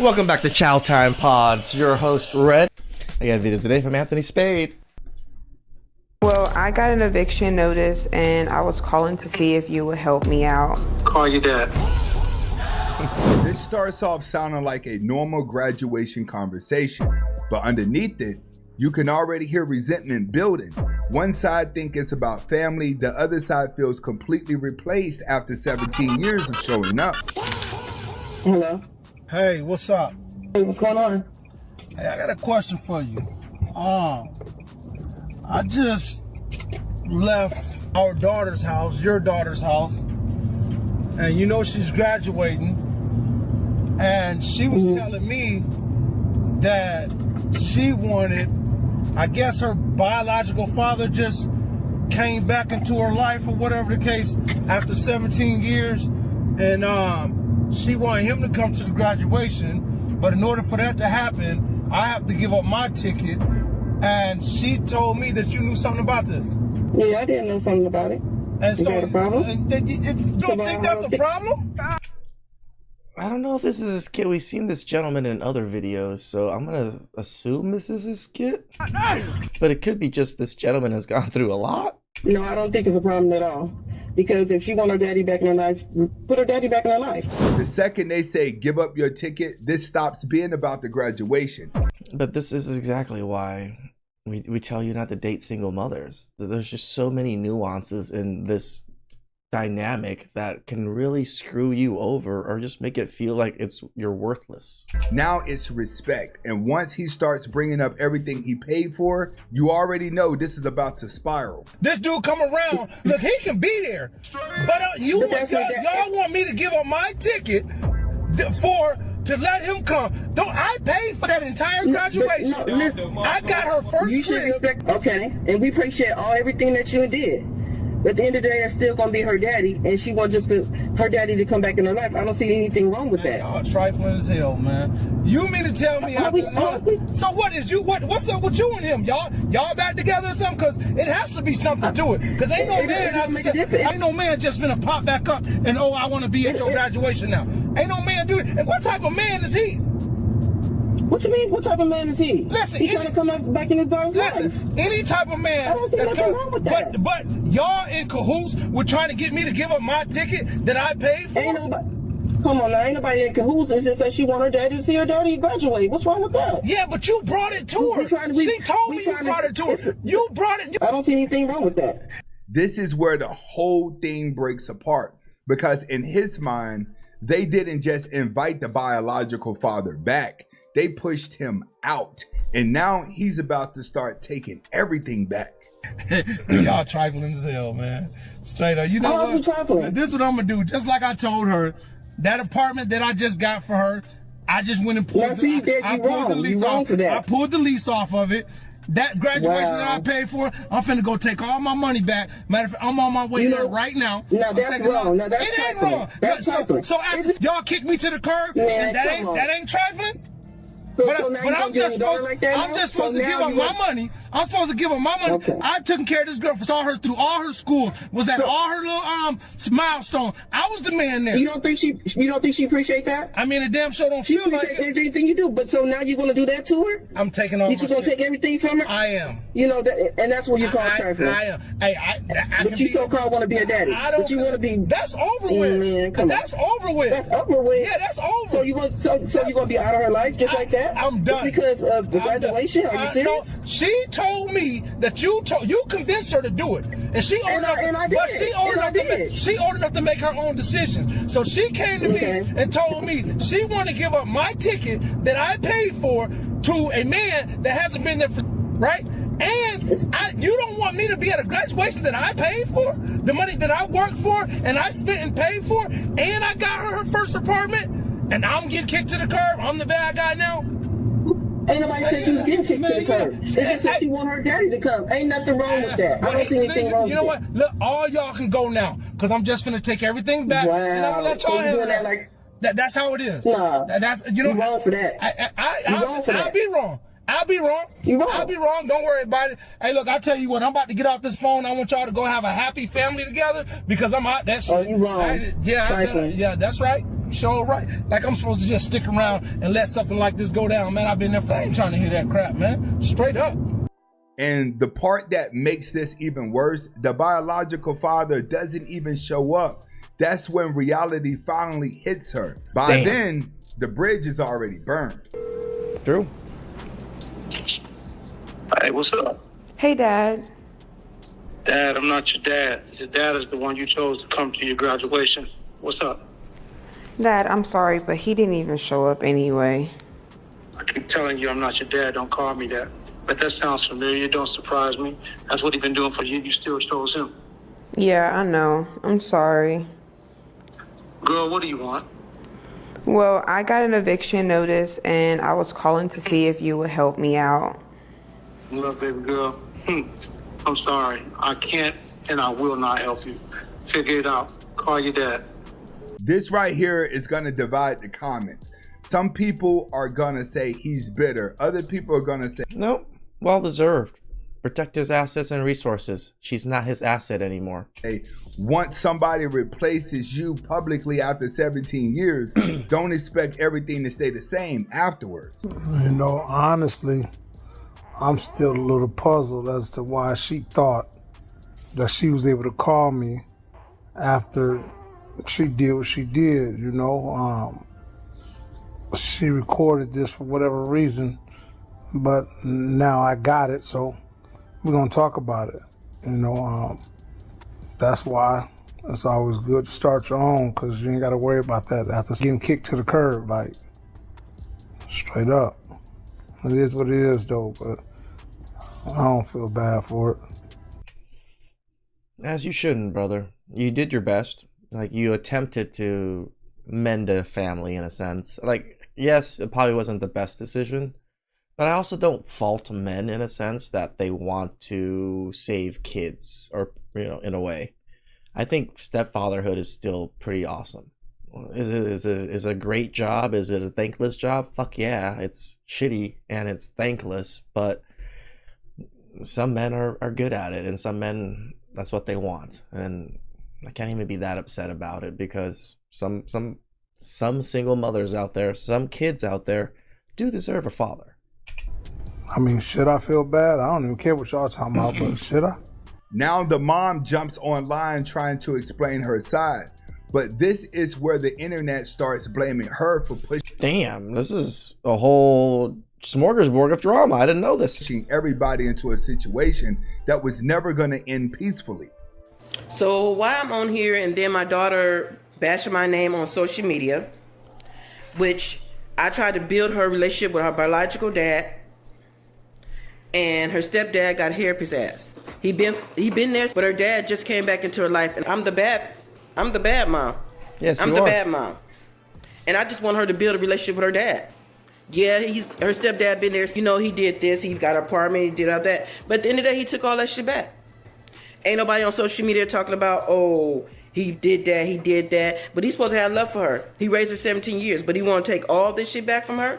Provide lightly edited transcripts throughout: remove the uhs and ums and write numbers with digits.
Welcome back to Chow Time Pods. Your host, Red. I got a video today from Anthonyspade. Well, I got an eviction notice and I was calling to see if you would help me out. Call your dad. This starts off sounding like a normal graduation conversation, but underneath it, you can already hear resentment building. One side thinks it's about family, the other side feels completely replaced after 17 years of showing up. Hello. Hey, what's up? Hey, what's going on? Hey, I got a question for you. I just left our daughter's house, your daughter's house, and you know she's graduating, and she was telling me that she wanted, I guess her biological father just came back into her life or whatever the case after 17 years, and she wanted him to come to the graduation, but in order for that to happen, I have to give up my ticket. And she told me that you knew something about this. Yeah, I didn't know something about it. And Is that a problem? You don't think that's a problem? I don't know if this is his kid. We've seen this gentleman in other videos, so I'm gonna assume this is his kid. But it could be just this gentleman has gone through a lot. No, I don't think it's a problem at all. Because if she wants her daddy back in her life, put her daddy back in her life. The second they say, give up your ticket, this stops being about the graduation. But this is exactly why we tell you not to date single mothers. There's just so many nuances in this dynamic that can really screw you over or just make it feel like you're worthless. Now it's respect, and once he starts bringing up everything he paid for, you already know this is about to spiral. This dude come around, look, he can be there, but y'all want me to give up my ticket to let him come. Don't I pay for that entire graduation? I got her first. You should respect. Okay, and we appreciate everything that you did. But at the end of the day, it's still gonna be her daddy, and she wants her daddy to come back in her life. I don't see anything wrong with that. Y'all trifling as hell, man. You mean to tell me? So what is you? What's up with you and him? Y'all back together or something? Because it has to be something to it. Because ain't no man just gonna pop back up and I want to be at your graduation now. Ain't no man do it. And what type of man is he? What you mean? What type of man is he? Listen, he's trying to come back in his daughter's life. Any type of man. I don't see nothing wrong with that. But y'all in cahoots with trying to get me to give up my ticket that I paid for? Come on now, ain't nobody in cahoots. It's just that she want her daddy to see her daddy graduate. What's wrong with that? Yeah, but you brought it to her. She told me you brought it to her. You brought it. I don't see anything wrong with that. This is where the whole thing breaks apart, because in his mind, they didn't just invite the biological father back. They pushed him out, and now he's about to start taking everything back. Y'all trifling as hell, man. Straight up. You know what? This is what I'm gonna do. Just like I told her, that apartment that I just got for her, I just went and pulled the lease off. I pulled the lease off of it. That graduation that I paid for, I'm finna go take all my money back. Matter of fact, I'm on my way there right now. No, that's wrong. No, that's trifling. It ain't wrong. That's trifling. So after y'all kicked me to the curb, man, that ain't trifling? So I'm just supposed to give up my money. I'm supposed to give her my money. Okay. I took care of this girl, saw her through all her school, was at all her little milestone. I was the man there. You don't think she appreciate that? I mean, the damn show don't feel like it. Everything you do, but so now you're gonna do that to her? I'm taking all. You gonna take everything from her? I am. You know, and that's what you call trifling. I am. Hey, but you so-called want to be a daddy. I don't. But you want to be. That's over with. Man, come on. That's over with. That's over with. Yeah, that's over. So you want? So you gonna be out of her life just like that? I'm done. Just because of the graduation? Are you serious? No, she told me that you convinced her to do it, and she old enough to make her own decision. So she came to me and told me she wanted to give up my ticket that I paid for to a man that hasn't been there for right. And you don't want me to be at a graduation that I paid for, the money that I worked for and I spent and paid for, and I got her first apartment, and I'm getting kicked to the curb. I'm the bad guy now. Ain't nobody said she was getting kicked to the curb. It's just that she want her daddy to come. Ain't nothing wrong with that. I don't see anything wrong with that. You know what? Look, all y'all can go now, because I'm just finna take everything back. Wow. And I'm gonna let y'all handle that. That's how it is. Nah. That's you wrong for that. I'll be wrong. I'll be wrong. I'll be wrong. Don't worry about it. Hey, look, I'll tell you what. I'm about to get off this phone. I want y'all to go have a happy family together because I'm out that shit. Oh, you wrong. Yeah, that's right. Show right. Like I'm supposed to just stick around and let something like this go down, man. I've been there for, I ain't trying to hear that crap, man. Straight up. And the part that makes this even worse, the biological father doesn't even show up. That's when reality finally hits her. By then, the bridge is already burned. True. Hey, what's up? Hey, Dad. Dad, I'm not your dad. Your dad is the one you chose to come to your graduation. What's up? Dad, I'm sorry, but he didn't even show up anyway. I keep telling you I'm not your dad. Don't call me that. But that sounds familiar. Don't surprise me. That's what he's been doing for you. You still chose him. Yeah, I know. I'm sorry. Girl, what do you want? Well, I got an eviction notice, and I was calling to see if you would help me out. Look, baby girl. I'm sorry. I can't and I will not help you. Figure it out. Call your dad. This right here is going to divide the comments. Some people are going to say he's bitter. Other people are going to say, nope, well deserved. Protect his assets and resources. She's not his asset anymore. hey, once somebody replaces you publicly after 17 years, don't expect everything to stay the same afterwards. You know, honestly, I'm still a little puzzled as to why she thought that she was able to call me after she did what she did, you know. She recorded this for whatever reason, but now I got it, so we're gonna talk about it. You know, that's why it's always good to start your own, because you ain't gotta worry about that after getting kicked to the curb, like, straight up. It is what it is, though, but I don't feel bad for it. As you shouldn't, brother. You did your best. Like, you attempted to mend a family in a sense. Like, yes, it probably wasn't the best decision, but I also don't fault men in a sense that they want to save kids, or, you know, in a way. I think stepfatherhood is still pretty awesome. Is it a great job? Is it a thankless job? Fuck yeah, it's shitty and it's thankless, but some men are good at it, and some men, that's what they want. And I can't even be that upset about it, because some single mothers out there, some kids out there do deserve a father. I mean, should I feel bad? I don't even care what y'all talking about, but should I? Now the mom jumps online trying to explain her side, but this is where the internet starts blaming her for Damn, this is a whole smorgasbord of drama. I didn't know this. pushing everybody into a situation that was never going to end peacefully. So why I'm on here and then my daughter bashing my name on social media, which I tried to build her relationship with her biological dad, and her stepdad got hair up his ass. He been there, but her dad just came back into her life, and I'm the bad mom. Yes, I'm you the are. bad mom. And I just want her to build a relationship with her dad. Yeah, her stepdad been there. You know, he did this, he got an apartment, he did all that. But at the end of the day, he took all that shit back. Ain't nobody on social media talking about, oh, he did that. But he's supposed to have love for her. He raised her 17 years, but he want to take all this shit back from her?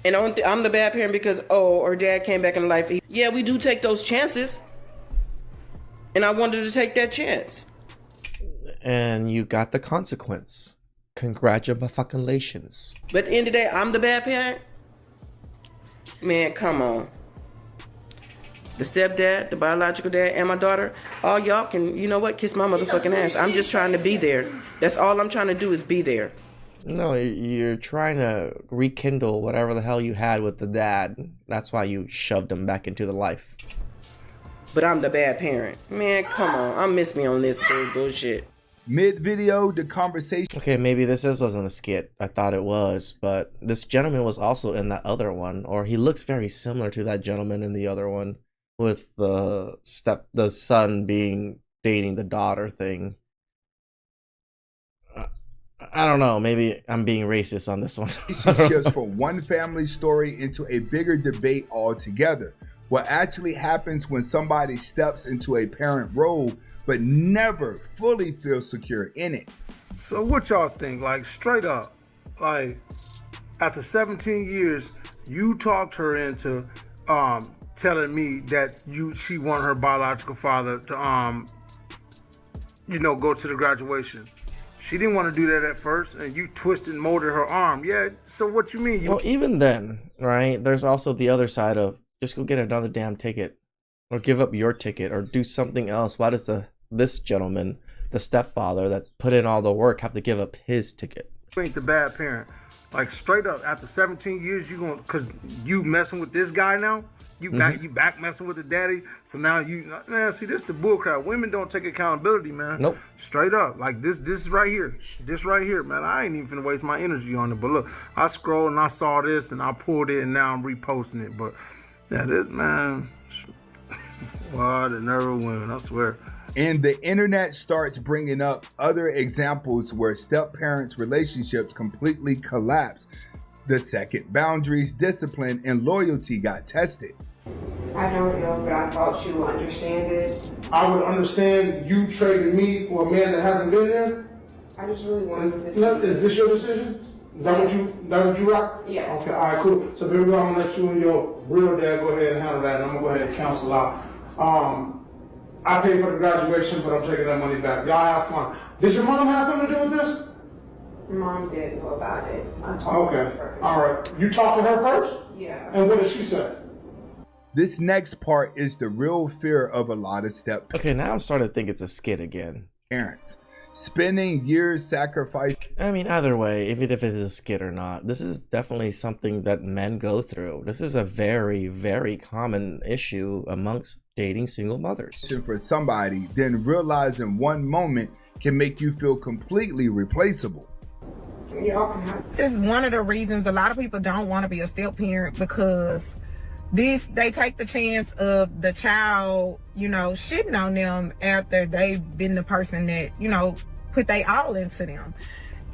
And I'm the bad parent because, oh, her dad came back in life. Yeah, we do take those chances. And I wanted to take that chance. And you got the consequence. Congratulations. But at the end of the day, I'm the bad parent? Man, come on. The stepdad, the biological dad, and my daughter, all y'all can, you know what, kiss my motherfucking ass. I'm just trying to be there. That's all I'm trying to do is be there. No, you're trying to rekindle whatever the hell you had with the dad. That's why you shoved him back into the life. But I'm the bad parent. Man, come on. I miss me on this bullshit. Mid-video, the conversation Okay, maybe this wasn't a skit. I thought it was, but this gentleman was also in that other one, or he looks very similar to that gentleman in the other one, with the son dating the daughter thing. I don't know. Maybe I'm being racist on this one. shifts from one family story into a bigger debate altogether. What actually happens when somebody steps into a parent role but never fully feels secure in it. So what y'all think? Like, straight up, like, after 17 years, you talked her into telling me that she wanted her biological father to go to the graduation. She didn't want to do that at first, and you twisted and molded her arm. Yeah, so what you mean? Well, even then, right, there's also the other side of just go get another damn ticket or give up your ticket or do something else. Why does this gentleman, the stepfather that put in all the work, have to give up his ticket? You ain't the bad parent. Like, straight up, after 17 years, you going, because you messing with this guy now? You back messing with the daddy, so now man, see, this the bullcrap. Women don't take accountability, man. Nope. Straight up, like this right here, man. I ain't even finna waste my energy on it. But look, I scrolled and I saw this and I pulled it and now I'm reposting it. But yeah, this man, wow, the nerve of women, I swear. And the internet starts bringing up other examples where step-parents' relationships completely collapsed the second boundaries, discipline, and loyalty got tested. I don't know, but I thought you would understand it. I would understand you trading me for a man that hasn't been there. I just really wanted to see. Is this your decision? Is that what you rock? Yes. Okay, all right, cool. So baby, I'm gonna let you and your real dad go ahead and handle that, and I'm gonna go ahead and cancel out. I paid for the graduation, but I'm taking that money back. Y'all have fun. Did your mom have something to do with this? Mom didn't know about it. I talked to her first. All right. You talked to her first? Yeah. And what did she say? This next part is the real fear of a lot of step Okay, now I'm starting to think it's a skit again. parents. Spending years sacrificing. I mean, either way, even if it is a skit or not, this is definitely something that men go through. This is a very, very common issue amongst dating single mothers. For somebody, then realizing one moment can make you feel completely replaceable. Y'all can have. This is one of the reasons a lot of people don't want to be a step parent, because they take the chance of the child, shitting on them after they've been the person that, put they all into them.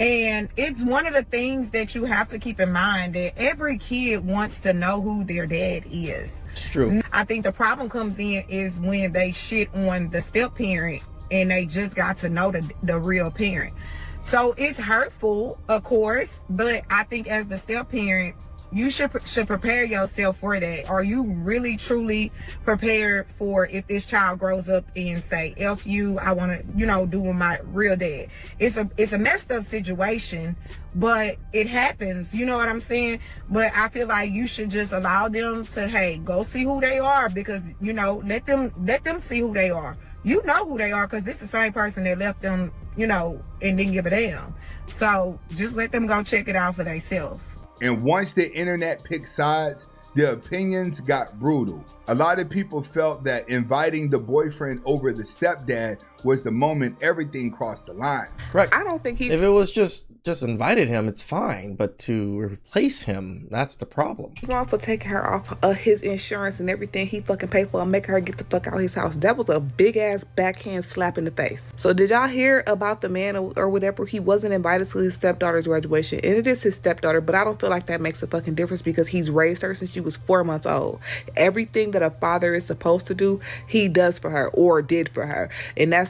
And it's one of the things that you have to keep in mind, that every kid wants to know who their dad is. It's true. I think the problem comes in is when they shit on the step parent and they just got to know the real parent. So it's hurtful, of course, but I think as the step parent, you should prepare yourself for that. Are you really truly prepared for if this child grows up and say, F you, I want to, do with my real dad? It's a messed up situation, but it happens, you know what I'm saying? But I feel like you should just allow them to, hey, go see who they are, because, let them see who they are. You know who they are, because this is the same person that left them, and didn't give a damn. So just let them go check it out for themselves. And once the internet picked sides, the opinions got brutal. A lot of people felt that inviting the boyfriend over the stepdad was the moment everything crossed the line. Correct. I don't think If it was just invited him, it's fine. But to replace him, that's the problem. he wanted to take her off his insurance and everything he fucking paid for and make her get the fuck out of his house. That was a big ass backhand slap in the face. So did y'all hear about the man or whatever? He wasn't invited to his stepdaughter's graduation, and it is his stepdaughter, but I don't feel like that makes a fucking difference, because he's raised her since she was 4 months old. Everything that a father is supposed to do, he does for her or did for her, and that's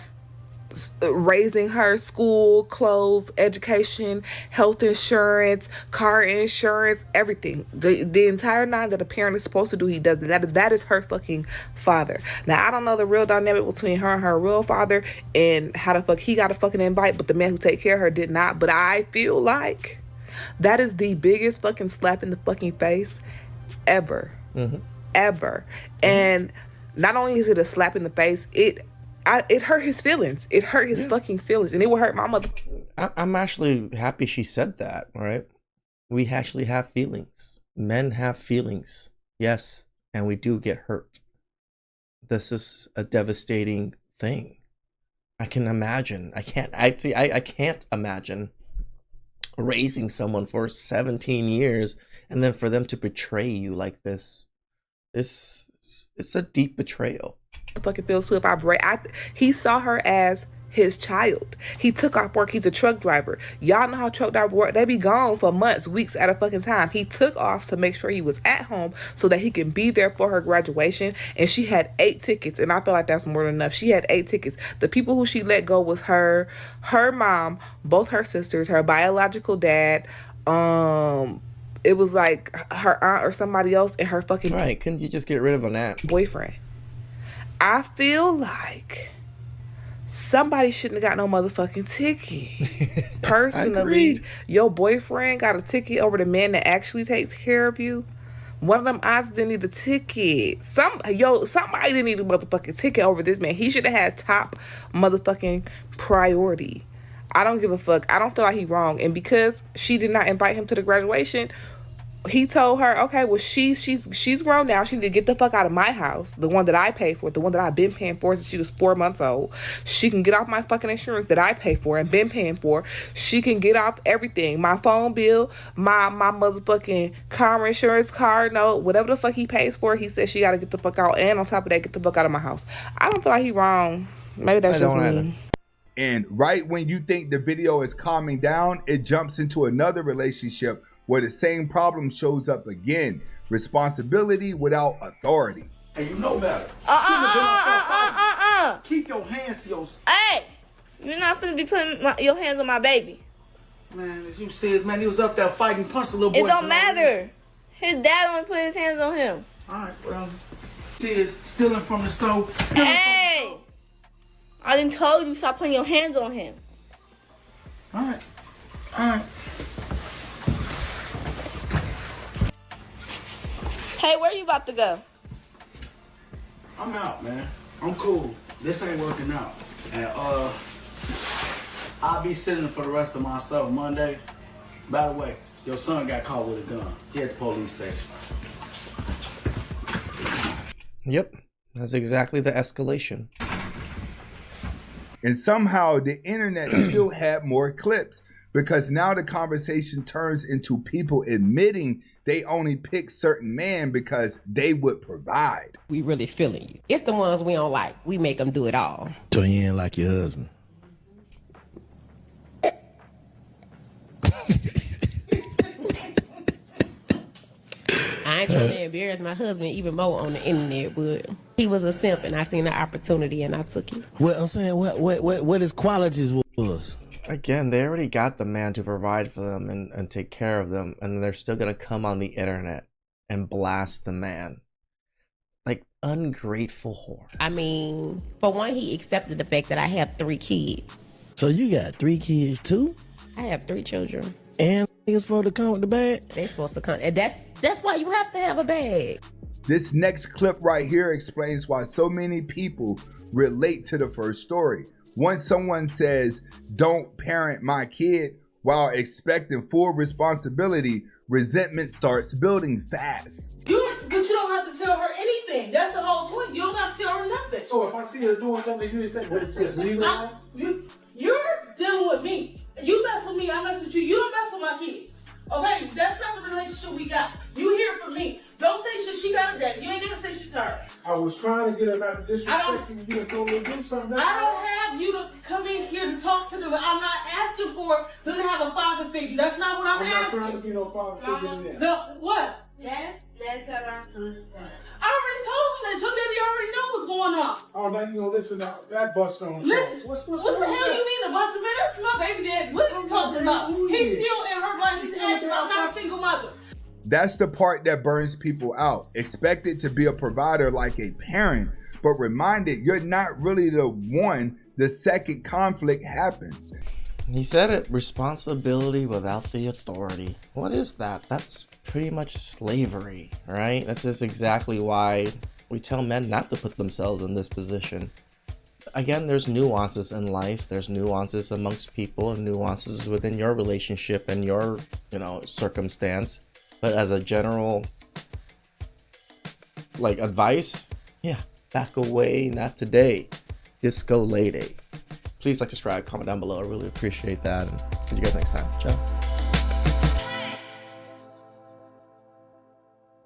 raising her, school, clothes, education, health insurance, car insurance, everything. The entire nine that a parent is supposed to do, he does. That is her fucking father. Now, I don't know the real dynamic between her and her real father and how the fuck he got a fucking invite, but the man who take care of her did not. But I feel like that is the biggest fucking slap in the fucking face ever. Mm-hmm. Ever. And not only is it a slap in the face, it hurt his feelings. It hurt his fucking feelings, and it will hurt my mother. I'm actually happy she said that, right? We actually have feelings. Men have feelings. Yes, and we do get hurt. This is a devastating thing. I can imagine. I can't imagine raising someone for 17 years and then for them to betray you like this. It's a deep betrayal. Fucking feels too. He saw her as his child. He took off work. He's a truck driver. Y'all know how truck drivers work. They be gone for months, weeks at a fucking time. He took off to make sure he was at home so that he can be there for her graduation. And she had 8 tickets, and I feel like that's more than enough. She had 8 tickets. The people who she let go was her mom, both her sisters, her biological dad. It was like her aunt or somebody else, and her fucking right. Couldn't you just get rid of an aunt? boyfriend? I feel like somebody shouldn't have got no motherfucking ticket. Personally, Agreed. your boyfriend got a ticket over the man that actually takes care of you. One of them odds didn't need a ticket. Somebody didn't need a motherfucking ticket over this man. He should have had top motherfucking priority. I don't give a fuck. I don't feel like he wrong. And because she did not invite him to the graduation, he told her, okay, well, she's grown now. She need to get the fuck out of my house, the one that I pay for, the one that I've been paying for since she was 4 months old. She can get off my fucking insurance that I pay for and been paying for. She can get off everything, my phone bill, my motherfucking car insurance, car note, whatever the fuck he pays for. He said she got to get the fuck out, and on top of that, get the fuck out of my house. I don't feel like he wrong. Maybe that's just me. And right when you think the video is calming down, it jumps into another relationship where the same problem shows up again. Responsibility without authority. And you know better. Keep your hands to yourself. Hey, you're not gonna be putting your hands on my baby. Man, as you said, man, he was up there fighting, punched the little boy. It don't matter. His dad only put his hands on him. All right, well, she is stealing from the stove. Hey, I done told you stop putting your hands on him. All right. Hey, where you about to go? I'm out, man. I'm cool. This ain't working out. And I'll be sitting for the rest of my stuff Monday. By the way, your son got caught with a gun. He at the police station. Yep, that's exactly the escalation. And somehow the internet still had more clips, because now the conversation turns into people admitting they only pick certain men because they would provide. We really feeling you. It's the ones we don't like. We make them do it all. So you ain't like your husband? I ain't trying to embarrass my husband even more on the internet, but he was a simp and I seen the opportunity and I took it. Well, I'm saying, what his qualities was? Again, they already got the man to provide for them and take care of them, and they're still gonna come on the internet and blast the man. Like, ungrateful whore. I mean, for one, he accepted the fact that I have 3 kids. So you got 3 kids too? I have 3 children. And he's supposed to come with the bag? They're supposed to come. And that's why you have to have a bag. This next clip right here explains why so many people relate to the first story. Once someone says, "Don't parent my kid," while expecting full responsibility, resentment starts building fast. But you don't have to tell her anything. That's the whole point. You don't have to tell her nothing. So if I see her doing something, you say, "What is this legal?" You're dealing with me. You mess with me, I mess with you. You don't mess with my kids. Okay? That's not the relationship we got. You hear from me. Don't say shit. She got a daddy. You ain't gonna say shit to her. I was trying to get her not to disrespect you. You told me to do something. I don't have you to come in here to talk to them. I'm not asking for them to have a father figure. That's not what I'm asking. I'm not trying to be no father figure in there. No, what? That's how I'm to listen. I already told him that. Your daddy already know what's going on. Oh, now you gonna listen to that bust on. Listen, what the hell you mean a bust? Man, that's my baby daddy. What are you talking about? He's still in her life. He's acting. I'm not a single mother. That's the part that burns people out. Expected to be a provider like a parent, but reminded you're not really the one. The second conflict happens. He said it, responsibility without the authority. What is that? That's pretty much slavery, right? That's just exactly why we tell men not to put themselves in this position. Again, there's nuances in life. There's nuances amongst people and nuances within your relationship and your, circumstance. But as a general, advice, yeah, back away, not today. Disco lady. Please subscribe, comment down below. I really appreciate that. And see you guys next time. Ciao.